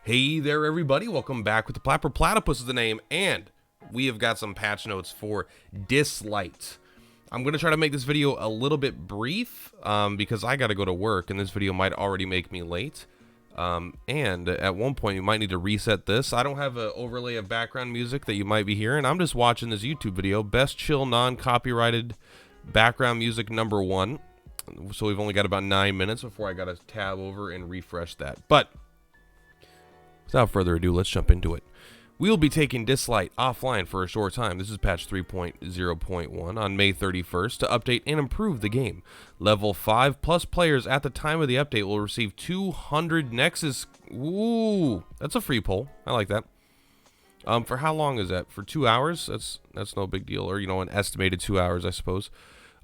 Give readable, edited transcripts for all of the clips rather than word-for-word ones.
Hey there, everybody. Welcome back with the Plat. Platypus is the name, and we have got some patch notes for Dislyte. I'm going to try to make this video a little bit brief because I got to go to work, and this video might already make me late. And at one point, you might need to reset this. I don't have an overlay of background music that you might be hearing. I'm just watching this YouTube video, Best Chill Non-Copyrighted Background Music #1. So we've only got about 9 minutes before I got to tab over and refresh that. But without further ado, let's jump into it. We'll be taking Dislyte offline for a short time. This is patch 3.0.1 on May 31st to update and improve the game. Level 5 plus players at the time of the update will receive 200 Nexus. Ooh, that's a free poll. I like that. For how long is that? For 2 hours? That's no big deal. Or, you know, an estimated 2 hours, I suppose.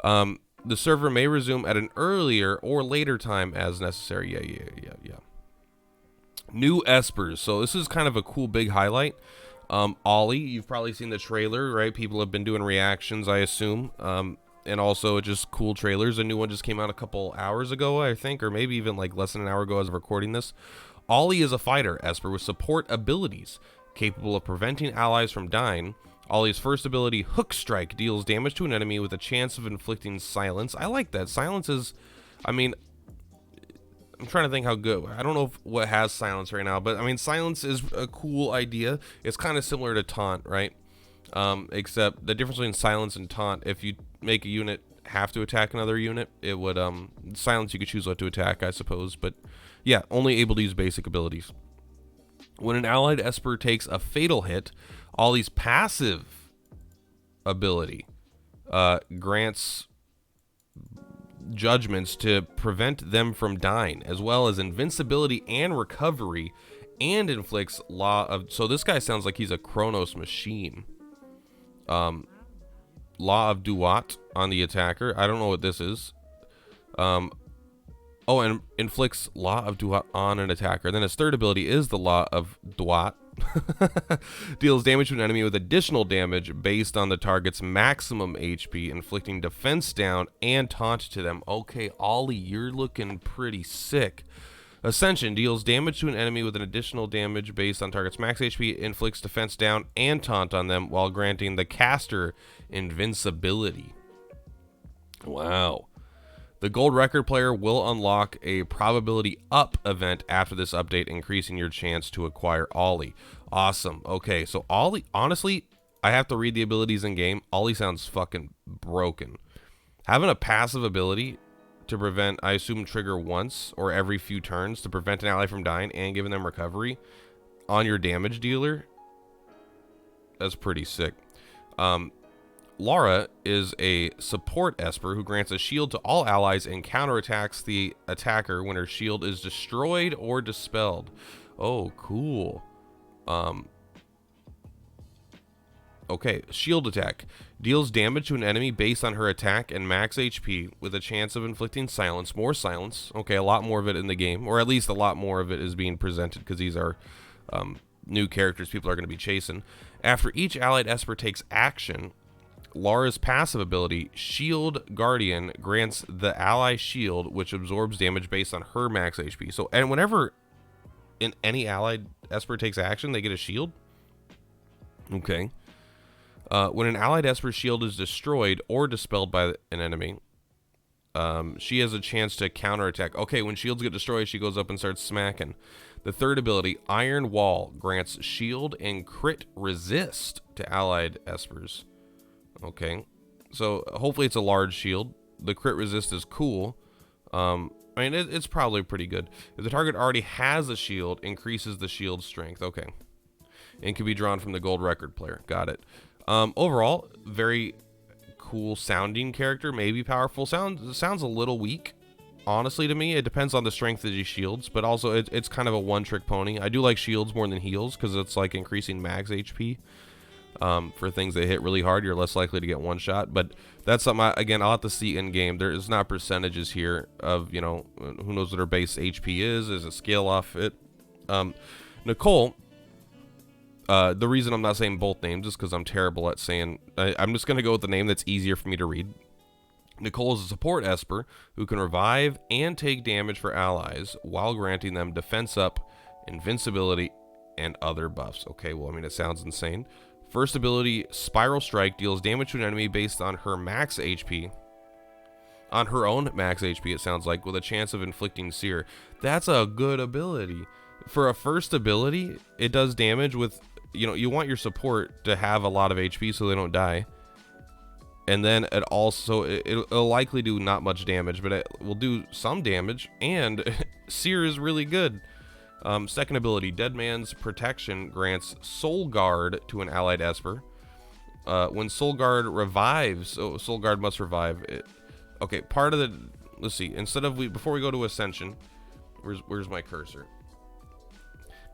The server may resume at an earlier or later time as necessary. Yeah. New Espers. So this is kind of a cool big highlight. Ollie, you've probably seen the trailer, right? People have been doing reactions, I assume. And also just cool trailers. A new one just came out a couple hours ago, I think, or maybe even like less than an hour ago as of recording this. Ollie is a fighter Esper with support abilities, capable of preventing allies from dying. Ollie's first ability, Hook Strike, deals damage to an enemy with a chance of inflicting silence. I like that. Silence is, I mean, I'm trying to think how good. I don't know what has silence right now, but I mean, silence is a cool idea. It's kind of similar to taunt, right? Except the difference between silence and taunt, if you make a unit have to attack another unit, it would, silence you could choose what to attack, I suppose. But yeah, only able to use basic abilities. When an allied Esper takes a fatal hit, Ollie's passive ability grants judgments to prevent them from dying, as well as invincibility and recovery, and inflicts law of. So this guy sounds like he's a Chronos machine. Law of Duat on the attacker. I don't know what this is. Oh, and inflicts Law of Duat on an attacker. Then his third ability is the Law of Duat. Deals damage to an enemy with additional damage based on the target's maximum HP, inflicting defense down and taunt to them. Okay, Ollie, you're looking pretty sick. Ascension deals damage to an enemy with an additional damage based on target's max HP, inflicts defense down and taunt on them while granting the caster invincibility. Wow. The gold record player will unlock a probability up event after this update, increasing your chance to acquire Ollie. Awesome. Okay, so Ollie, honestly, I have to read the abilities in game. Ollie sounds fucking broken. Having a passive ability to prevent, I assume, trigger once or every few turns to prevent an ally from dying and giving them recovery on your damage dealer, that's pretty sick. Laura is a support Esper who grants a shield to all allies and counterattacks the attacker when her shield is destroyed or dispelled. Oh, cool. Okay, shield attack. Deals damage to an enemy based on her attack and max HP with a chance of inflicting silence. More silence. Okay, a lot more of it in the game, or at least a lot more of it is being presented because these are new characters people are going to be chasing. After each allied Esper takes action, Laura's passive ability, Shield Guardian, grants the ally shield, which absorbs damage based on her max HP. So, and whenever any allied Esper takes action, they get a shield. Okay. When an allied Esper's shield is destroyed or dispelled by an enemy, she has a chance to counterattack. Okay, when shields get destroyed, she goes up and starts smacking. The third ability, Iron Wall, grants shield and crit resist to allied Espers. Okay, so hopefully it's a large shield. The crit resist is cool. I mean, it's probably pretty good. If the target already has a shield, increases the shield strength. Okay, and can be drawn from the gold record player. Got it. Overall, very cool sounding character. Maybe powerful. Sounds a little weak, honestly, to me. It depends on the strength of these shields, but also it's kind of a one-trick pony. I do like shields more than heals because it's like increasing max HP. For things that hit really hard, you're less likely to get one shot, but that's something again I'll have to see in game. There is not percentages here of, you know, who knows what her base HP is a scale off it. Nicole, the reason I'm not saying both names is because I'm terrible at saying, I'm just going to go with the name that's easier for me to read. Nicole is a support Esper who can revive and take damage for allies while granting them defense up invincibility, and other buffs. Okay, well, I mean, it sounds insane. First ability, Spiral Strike, deals damage to an enemy based on her max HP. On her own max HP, it sounds like, with a chance of inflicting Sear. That's a good ability. For a first ability, it does damage with, you know, you want your support to have a lot of HP so they don't die. And then it also, it'll likely do not much damage, but it will do some damage, and Sear is really good. Second ability, Dead Man's Protection grants Soul Guard to an allied Esper. When Soul Guard revives, so Soul Guard must revive it. Okay, part of the, let's see, before we go to Ascension, where's my cursor?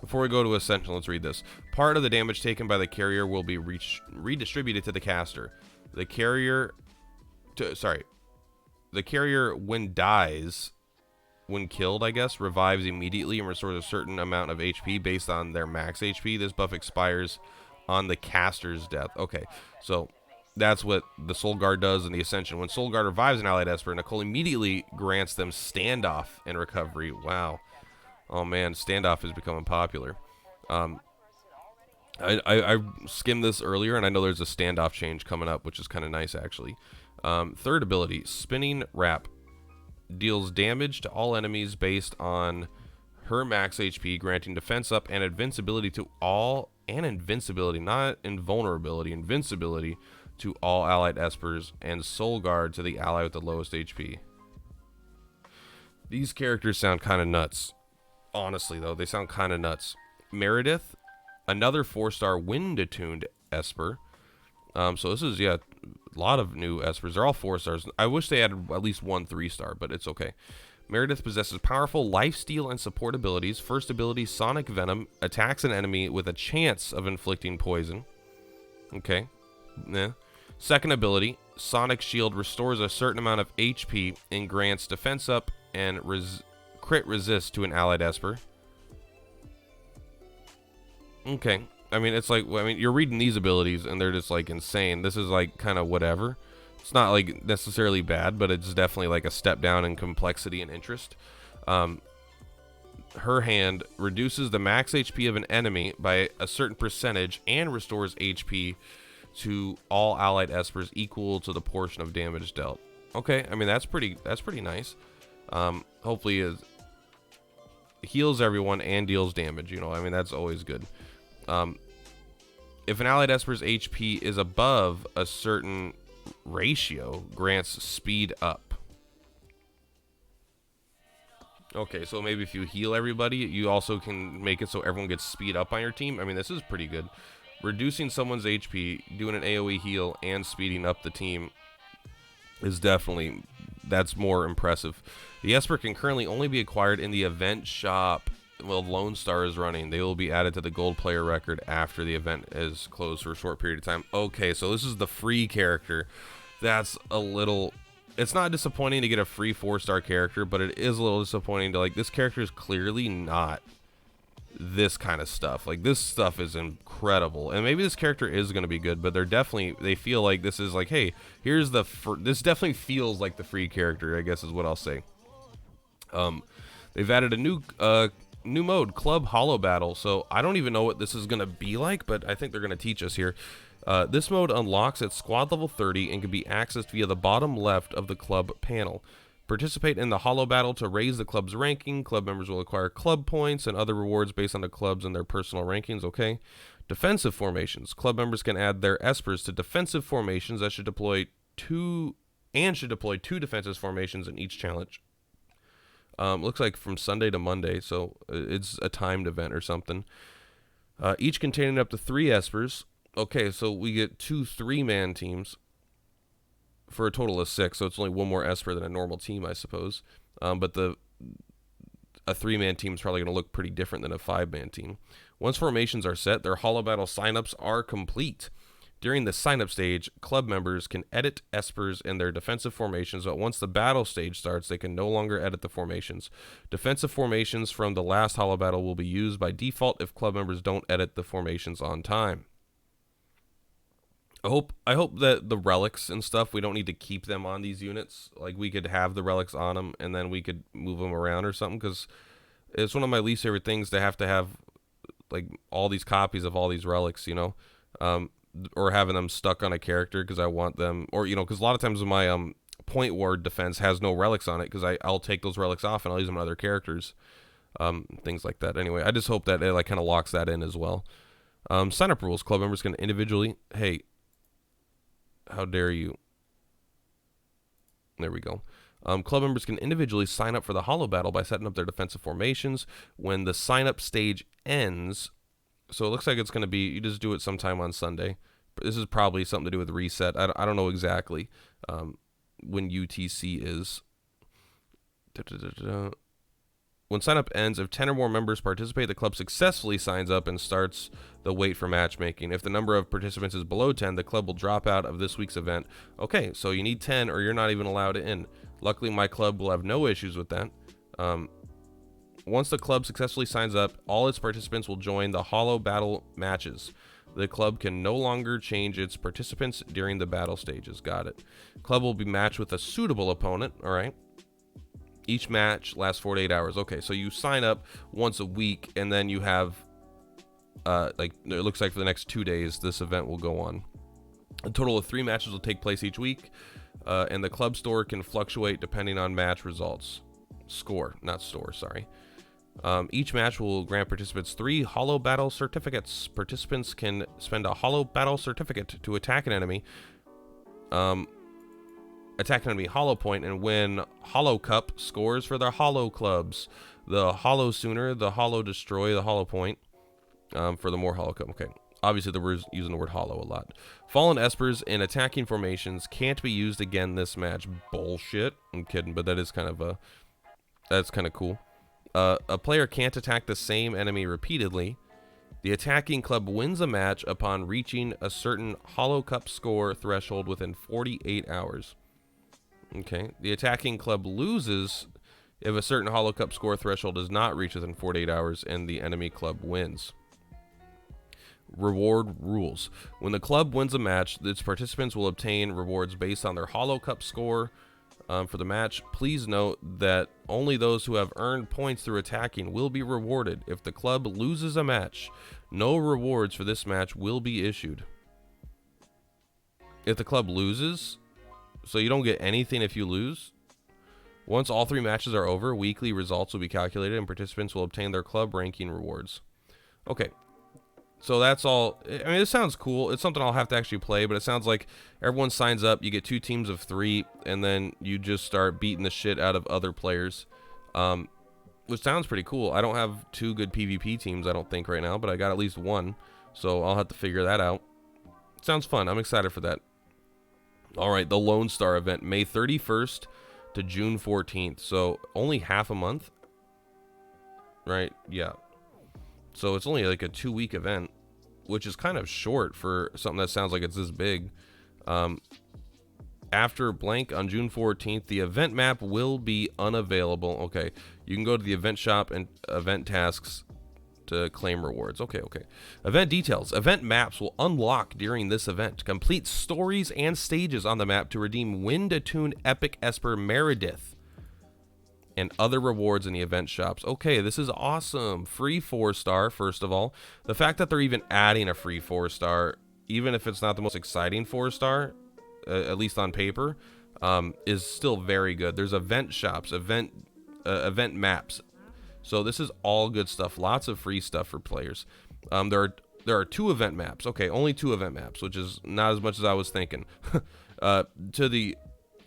Before we go to Ascension, let's read this. Part of the damage taken by the carrier will be redistributed to the caster. The carrier, when killed, I guess, revives immediately and restores a certain amount of HP based on their max HP. This buff expires on the caster's death. Okay, so that's what the Soul Guard does in the Ascension. When Soul Guard revives an allied Esper, Nicole immediately grants them Standoff and recovery. Wow. Oh man, Standoff is becoming popular. I skimmed this earlier, and I know there's a Standoff change coming up, which is kind of nice, actually. Third ability, Spinning Wrap, deals damage to all enemies based on her max HP, granting defense up and invincibility to all, and invincibility, not invulnerability, invincibility to all allied Espers, and Soul Guard to the ally with the lowest HP. These characters sound kind of nuts. Honestly, though, they sound kind of nuts. Meredith, another 4-star wind-attuned Esper. So this is, yeah, a lot of new Espers. They're all 4 stars. I wish they had at least one 3-star, but it's okay. Meredith possesses powerful lifesteal and support abilities. First ability, Sonic Venom, attacks an enemy with a chance of inflicting poison. Okay. Yeah. Second ability, Sonic Shield, restores a certain amount of HP and grants defense up and crit resist to an allied Esper. Okay. I mean, it's like, I mean, you're reading these abilities and they're just like insane. This is like kind of whatever. It's not like necessarily bad, but it's definitely like a step down in complexity and interest. Her hand reduces the max HP of an enemy by a certain percentage and restores HP to all allied Espers equal to the portion of damage dealt. Okay, I mean, that's pretty nice. Hopefully it heals everyone and deals damage, you know. I mean, that's always good. If an allied Esper's HP is above a certain ratio, grants speed up. Okay, so maybe if you heal everybody, you also can make it so everyone gets speed up on your team. I mean, this is pretty good. Reducing someone's HP, doing an AoE heal, and speeding up the team is definitely, that's more impressive. The Esper can currently only be acquired in the event shop while Lone Star is running. They will be added to the gold player record after the event is closed for a short period of time. Okay, so this is the free character. That's a little, it's not disappointing to get a free 4-star character, but it is a little disappointing to, like, this character is clearly not this kind of stuff. Like, this stuff is incredible, and maybe this character is going to be good, but they feel like this is like, hey, here's the this definitely feels like the free character, I guess is what I'll say. They've added a new mode, Club Hollow Battle. So I don't even know what this is going to be like, but I think they're going to teach us here. This mode unlocks at squad level 30 and can be accessed via the bottom left of the club panel. Participate in the Hollow Battle to raise the club's ranking. Club members will acquire club points and other rewards based on the clubs and their personal rankings. Okay. Defensive formations. Club members can add their Espers to defensive formations that should deploy two defensive formations in each challenge. Looks like from Sunday to Monday, so it's a timed event or something. Each containing up to 3 Espers. Okay, so we get 2 3-man teams for a total of 6, so it's only 1 more Esper than a normal team, I suppose. But a 3-man team is probably going to look pretty different than a 5-man team. Once formations are set, their Hollow Battle signups are complete. During the sign-up stage, club members can edit Espers in their defensive formations, but once the battle stage starts, they can no longer edit the formations. Defensive formations from the last Hollow Battle will be used by default if club members don't edit the formations on time. I hope that the relics and stuff, we don't need to keep them on these units. Like, we could have the relics on them, and then we could move them around or something, because It's one of my least favorite things to have like all these copies of all these relics, you know, or having them stuck on a character because I want them, or you know, because a lot of times my point ward defense has no relics on it because I'll take those relics off and I'll use them on other characters, things like that. Anyway, I just hope that it like kind of locks that in as well. Sign up rules: club members can individually. Hey, how dare you? There we go. Club members can individually sign up for the Hollow Battle by setting up their defensive formations. When the sign-up stage ends, so it looks like it's going to be, you just do it sometime on Sunday. This is probably something to do with reset. I don't know exactly when UTC is. When sign-up ends, if 10 or more members participate, the club successfully signs up and starts the wait for matchmaking. If the number of participants is below 10, the club will drop out of this week's event. Okay, so you need 10 or you're not even allowed in. Luckily, my club will have no issues with that. Once the club successfully signs up, all its participants will join the Hollow Battle matches. The club can no longer change its participants during the battle stages. Got it. Club will be matched with a suitable opponent, all right? Each match lasts 48 hours. Okay, so you sign up once a week, and then you have, like, it looks like for the next 2 days, this event will go on. A total of 3 matches will take place each week, and the club store can fluctuate depending on match results. Score, not store, sorry. Each match will grant participants 3 Hollow Battle certificates. Participants can spend a Hollow Battle certificate to attack an enemy. Attack an enemy Hollow Point and win Hollow Cup scores for their Hollow Clubs. The Hollow Sooner, the Hollow Destroy, the Hollow Point for the more Hollow Cup. Okay, obviously we're using the word Hollow a lot. Fallen Espers in attacking formations can't be used again this match. Bullshit. I'm kidding, but that is kind of that's kind of cool. A player can't attack the same enemy repeatedly. The attacking club wins a match upon reaching a certain Hollow Cup score threshold within 48 hours. Okay, the attacking club loses if a certain Hollow Cup score threshold is not reached within 48 hours and the enemy club wins. Reward rules. When the club wins a match, its participants will obtain rewards based on their Hollow Cup score for the match. Please note that only those who have earned points through attacking will be rewarded. If the club loses a match, no rewards for this match will be issued. If the club loses... So you don't get anything if you lose. Once all 3 matches are over, weekly results will be calculated and participants will obtain their club ranking rewards. Okay. So that's all. I mean, this sounds cool. It's something I'll have to actually play, but it sounds like everyone signs up, you get 2 teams of 3, and then you just start beating the shit out of other players. Which sounds pretty cool. I don't have 2 good PvP teams, I don't think, right now, but I got at least 1. So I'll have to figure that out. Sounds fun. I'm excited for that. All right, the Lone Star event, May 31st to June 14th. So only half a month, right? Yeah. So it's only like a 2-week event, which is kind of short for something that sounds like it's this big. After blank on June 14th, the event map will be unavailable. Okay, you can go to the event shop and event tasks to claim rewards. Okay. Event details. Event maps will unlock during this event. Complete stories and stages on the map to redeem Wind-attuned Epic Esper Meredith and other rewards in the event shops. Okay, this is awesome. Free 4-star, first of all. The fact that they're even adding a free 4-star, even if it's not the most exciting 4-star, at least on paper, is still very good. There's event shops, event maps. So this is all good stuff. Lots of free stuff for players. There are 2 event maps. Okay, only 2 event maps, which is not as much as I was thinking. To the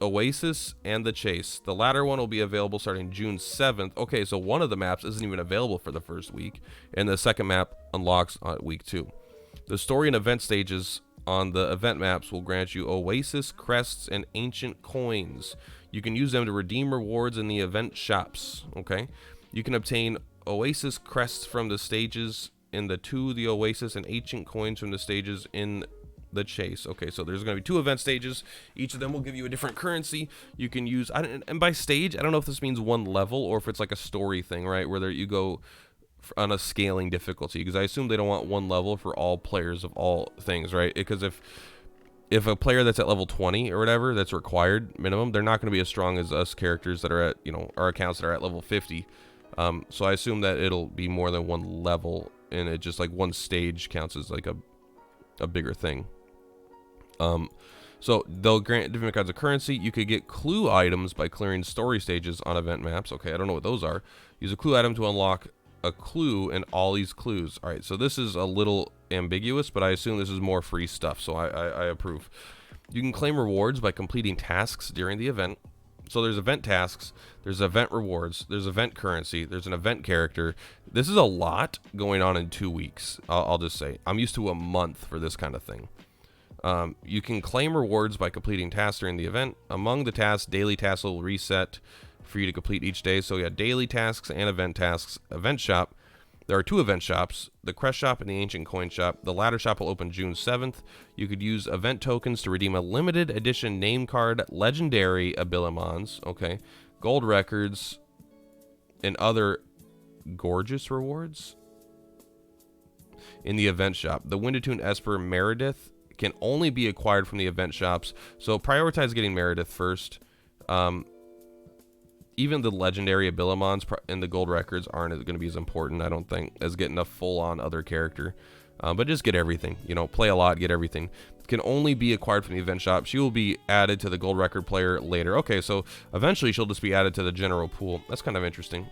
Oasis and the Chase. The latter one will be available starting June 7th. Okay, so one of the maps isn't even available for the first week, and the second map unlocks on week 2. The story and event stages on the event maps will grant you Oasis crests and ancient coins. You can use them to redeem rewards in the event shops. Okay. You can obtain Oasis crests from the stages in the Oasis and ancient coins from the stages in the Chase. Okay, so there's going to be 2 event stages. Each of them will give you a different currency. You can use, and by stage, I don't know if this means 1 level or if it's like a story thing, right? Where you go on a scaling difficulty, because I assume they don't want 1 level for all players of all things, right? Because if a player that's at level 20 or whatever, that's required minimum, they're not going to be as strong as us characters that are at, our accounts that are at level 50. So I assume that it'll be more than one level, and it just like one stage counts as like a bigger thing. So they'll grant different kinds of currency. You could get clue items by clearing story stages on event maps. Okay, I don't know what those are. Use a clue item to unlock a clue in all these clues. All right, so this is a little ambiguous, but I assume this is more free stuff, so I approve. You can claim rewards by completing tasks during the event. So there's event tasks, there's event rewards, there's event currency, there's an event character. This is a lot going on in 2 weeks. I'll just say I'm used to a month for this kind of thing. You can claim rewards by completing tasks during the event. Among the tasks, daily tasks will reset for you to complete each day. So you have daily tasks and event tasks. Event shop. There are 2 event shops, the Crest shop and the Ancient Coin shop. The latter shop will open June 7th. You could use event tokens to redeem a limited edition name card, legendary abilimons, okay, gold records, and other gorgeous rewards in the event shop. The Windatoon Esper Meredith can only be acquired from the event shops, so prioritize getting Meredith first. Even the legendary abilimons and the gold records aren't going to be as important, I don't think, as getting a full-on other character. But just get everything, you know, play a lot, get everything. Can only be acquired from the event shop. She will be added to the gold record player later. Okay, so eventually she'll just be added to the general pool. That's kind of interesting.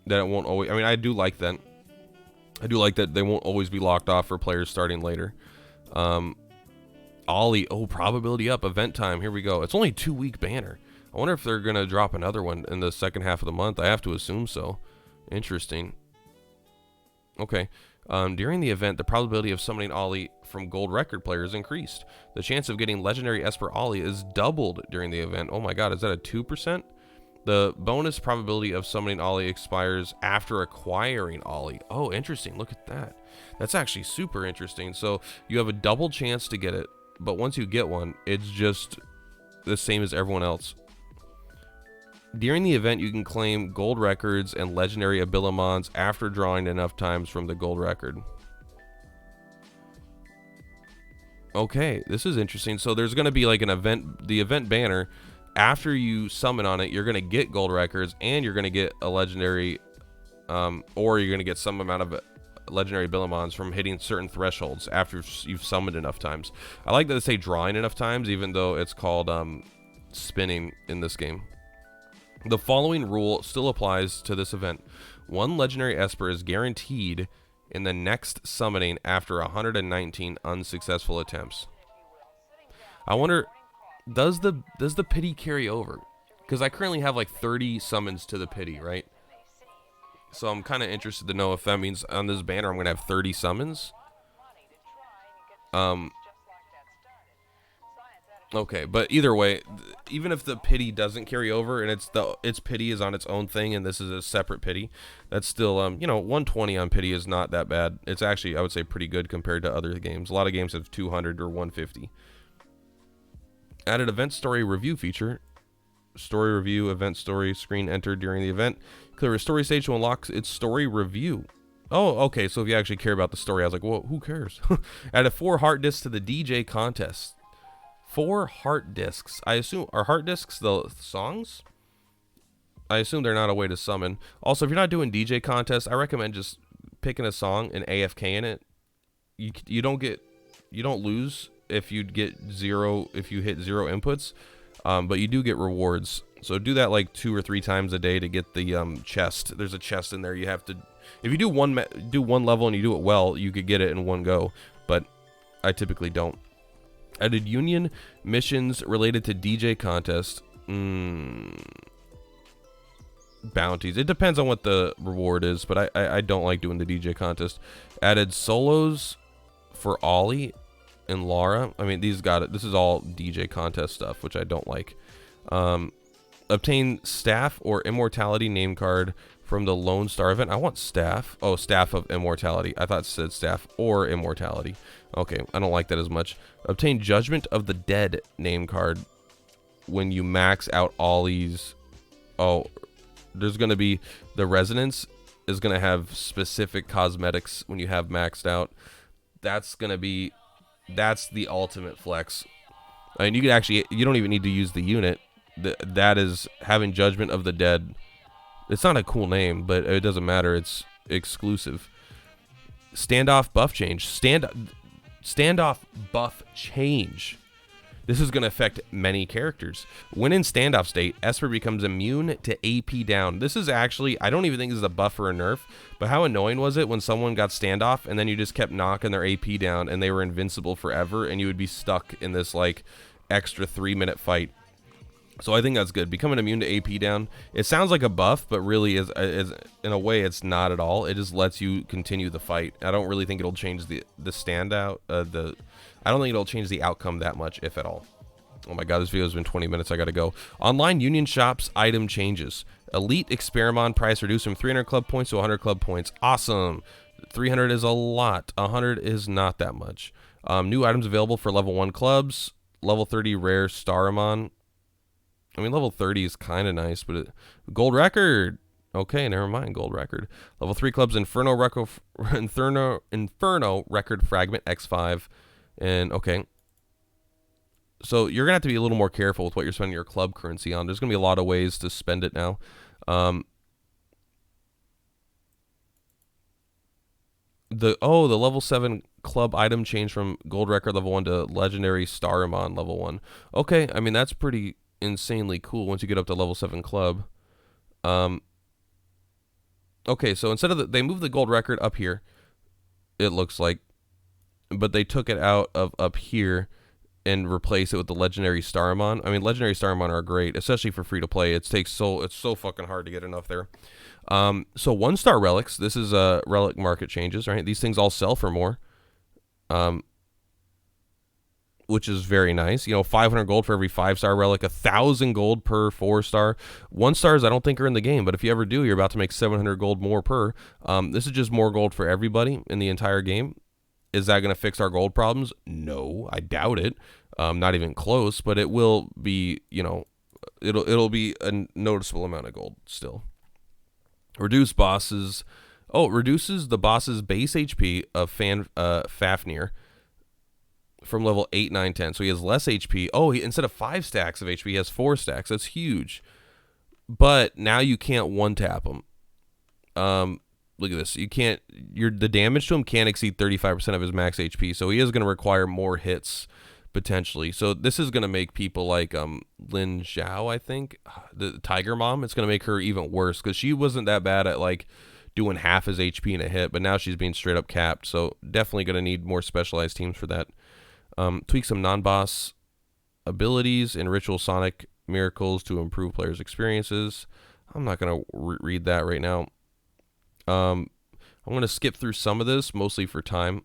That it won't always, I mean, I do like that. I do like that they won't always be locked off for players starting later. Ollie, oh, probability up, event time, here we go. It's only a 2-week banner. I wonder if they're going to drop another one in the second half of the month. I have to assume so. Interesting. Okay. During the event, the probability of summoning Ollie from gold record players increased. The chance of getting legendary Esper Ollie is doubled during the event. Oh my god, is that a 2%? The bonus probability of summoning Ollie expires after acquiring Ollie. Oh, interesting. Look at that. That's actually super interesting. So you have a double chance to get it, but once you get one, it's just the same as everyone else. During the event, you can claim gold records and legendary abilimons after drawing enough times from the gold record. Okay, this is interesting. So there's going to be like an event, the event banner. After you summon on it, you're going to get gold records and you're going to get a legendary, or you're going to get some amount of legendary abilimons from hitting certain thresholds after you've summoned enough times. I like that they say drawing enough times, even though it's called spinning in this game. The following rule still applies to this event. 1 legendary Esper is guaranteed in the next summoning after 119 unsuccessful attempts. I wonder, does the pity carry over? Because I currently have like 30 summons to the pity, right? So I'm kind of interested to know if that means on this banner I'm going to have 30 summons. Okay, but either way, even if the pity doesn't carry over and its pity is on its own thing and this is a separate pity, that's still, you know, 120 on pity is not that bad. It's actually, I would say, pretty good compared to other games. A lot of games have 200 or 150. Added event story review feature. Story review, event story, screen entered during the event. Clear a story stage to unlock its story review. Oh, okay, so if you actually care about the story, I was like, well, who cares? Added 4 heart discs to the DJ contest. 4 heart discs. I assume, are heart discs the songs? I assume they're not a way to summon. Also, if you're not doing DJ contests, I recommend just picking a song and AFK in it. You don't lose if you get 0, if you hit 0 inputs, but you do get rewards. So do that like 2 or 3 times a day to get the chest. There's a chest in there. You have to, if you do one level and you do it well, you could get it in one go, but I typically don't. Added union missions related to DJ contest. Bounties. It depends on what the reward is, but I don't like doing the DJ contest. Added solos for Ollie and Laura. I mean, these got it. This is all DJ contest stuff, which I don't like. Obtain staff or immortality name card from the Lone Star event. I want staff. Oh, staff of immortality. I thought it said staff or immortality. Okay, I don't like that as much. Obtain Judgment of the Dead name card when you max out Ollie's. Oh, there's going to be the Resonance is going to have specific cosmetics when you have maxed out. That's going to be, that's the ultimate flex. I mean, you could actually, you don't even need to use the unit. That is having Judgment of the Dead It's not a cool name, but it doesn't matter. It's exclusive. Standoff buff change. Standoff buff change. This is going to affect many characters. When in standoff state, Esper becomes immune to AP down. This is actually, I don't even think this is a buff or a nerf, but how annoying was it when someone got standoff and then you just kept knocking their AP down and they were invincible forever and you would be stuck in this like extra 3-minute fight. So I think that's good. Becoming immune to AP down. It sounds like a buff, but really is in a way it's not at all. It just lets you continue the fight. I don't really think it'll change the standout. I don't think it'll change the outcome that much, if at all. Oh my god, this video has been 20 minutes. I gotta go. Online Union Shops item changes. Elite Experiment price reduced from 300 club points to 100 club points. Awesome. 300 is a lot. 100 is not that much. New items available for level 1 clubs. Level 30 rare Staramon. I mean, level 30 is kind of nice, but gold record. Okay, never mind. Gold record. Level 3 clubs Inferno record fragment X5. And okay. So you're going to have to be a little more careful with what you're spending your club currency on. There's going to be a lot of ways to spend it now. The level 7 club item change from gold record level 1 to legendary Staramon level 1. Okay, I mean, that's pretty insanely cool once you get up to level 7 club. Okay, so instead of they moved the gold record up here, it looks like, but they took it out of up here and replaced it with the legendary Staramon. I mean, legendary Staramon are great, especially for free to play. It's so fucking hard to get enough there. So 1-star relics. This is relic market changes, right? These things all sell for more. Which is very nice. You know, 500 gold for every 5-star relic, 1,000 gold per 4-star. 1-stars I don't think are in the game, but if you ever do, you're about to make 700 gold more per. This is just more gold for everybody in the entire game. Is that going to fix our gold problems? No, I doubt it. Not even close, but it will be, you know, it'll be a noticeable amount of gold still. Reduce bosses. Oh, it reduces the boss's base HP of Fafnir from level 8, 9, 10. So he has less HP. Oh, instead of 5 stacks of HP, he has 4 stacks. That's huge. But now you can't one-tap him. Look at this. You can't. The damage to him can't exceed 35% of his max HP. So he is going to require more hits potentially. So this is going to make people like Lin Xiao, I think, the Tiger Mom. It's going to make her even worse because she wasn't that bad at like doing half his HP in a hit, but now she's being straight up capped. So definitely going to need more specialized teams for that. Tweak some non-boss abilities and ritual sonic miracles to improve players' experiences. I'm not going to read that right now. I'm going to skip through some of this, mostly for time.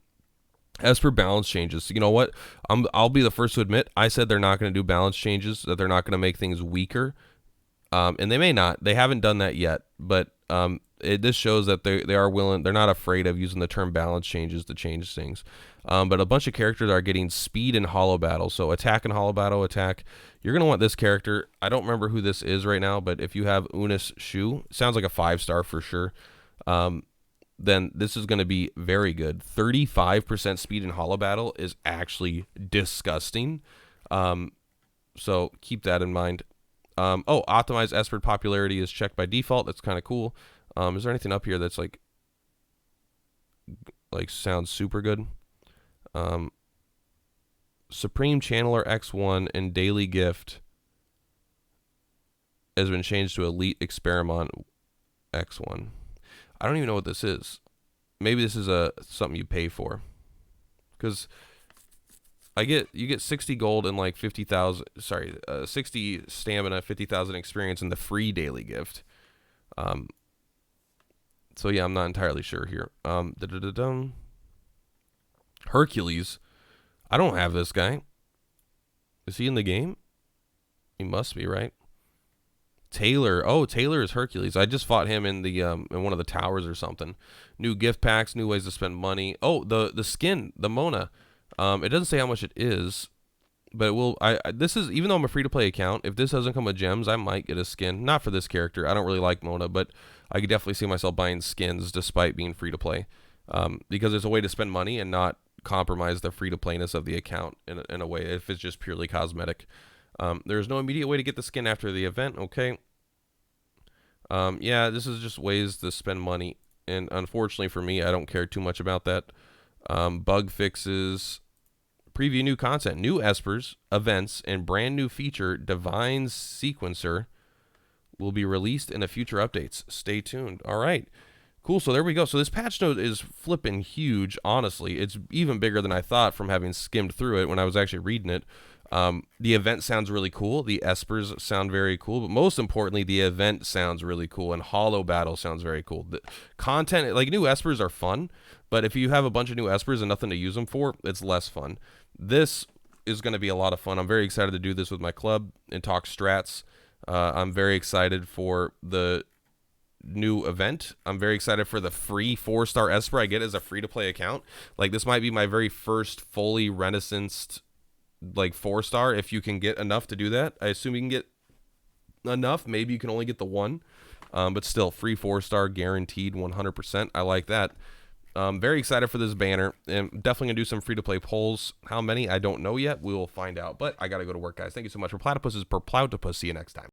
As for balance changes, you know what? I'll be the first to admit, I said they're not going to do balance changes, that they're not going to make things weaker. And they may not. They haven't done that yet, but this shows that they are willing. They're not afraid of using the term balance changes to change things. But a bunch of characters are getting speed in hollow battle. So attack and hollow battle attack. You're going to want this character. I don't remember who this is right now, but if you have Unis Shu, sounds like a 5-star for sure. Then this is going to be very good. 35% speed in hollow battle is actually disgusting. So keep that in mind. Optimize Esper popularity is checked by default. That's kind of cool. Is there anything up here that's like sounds super good? Supreme Channeler X1 and Daily Gift has been changed to Elite Experiment X1. I don't even know what this is. Maybe this is something you pay for. Because you get 60 gold and like 50,000, 60 stamina, 50,000 experience in the free daily gift. So yeah, I'm not entirely sure here. Hercules. I don't have this guy. Is he in the game? He must be, right? Taylor. Oh, Taylor is Hercules. I just fought him in the in one of the towers or something. New gift packs, new ways to spend money. Oh, the skin, the Mona. It doesn't say how much it is, but it will. This is, even though I'm a free to play account, if this doesn't come with gems, I might get a skin. Not for this character. I don't really like Mona, but I could definitely see myself buying skins despite being free to play, because there's a way to spend money and not compromise the free to playness of the account in a way if it's just purely cosmetic. There's no immediate way to get the skin after the event. Okay. Yeah, this is just ways to spend money, and unfortunately for me, I don't care too much about that. Bug fixes, preview new content, new espers, events, and brand new feature, Divine Sequencer, will be released in the future updates. Stay tuned. All right. Cool, so there we go. So this patch note is flipping huge, honestly. It's even bigger than I thought from having skimmed through it when I was actually reading it. The event sounds really cool. The espers sound very cool. But most importantly, the event sounds really cool. And Hollow Battle sounds very cool. The content, like new espers are fun. But if you have a bunch of new espers and nothing to use them for, it's less fun. This is going to be a lot of fun. I'm very excited to do this with my club and talk strats. I'm very excited for the new event. I'm very excited for the free 4-star Esper I get as a free-to-play account. Like, this might be my very first fully renaissanced, like, 4-star, if you can get enough to do that. I assume you can get enough. Maybe you can only get the one, but still, free 4-star guaranteed 100%. I like that. Very excited for this banner, and definitely gonna do some free-to-play polls. How many? I don't know yet. We will find out, but I gotta go to work, guys. Thank you so much for Platypuses per Platypus. See you next time.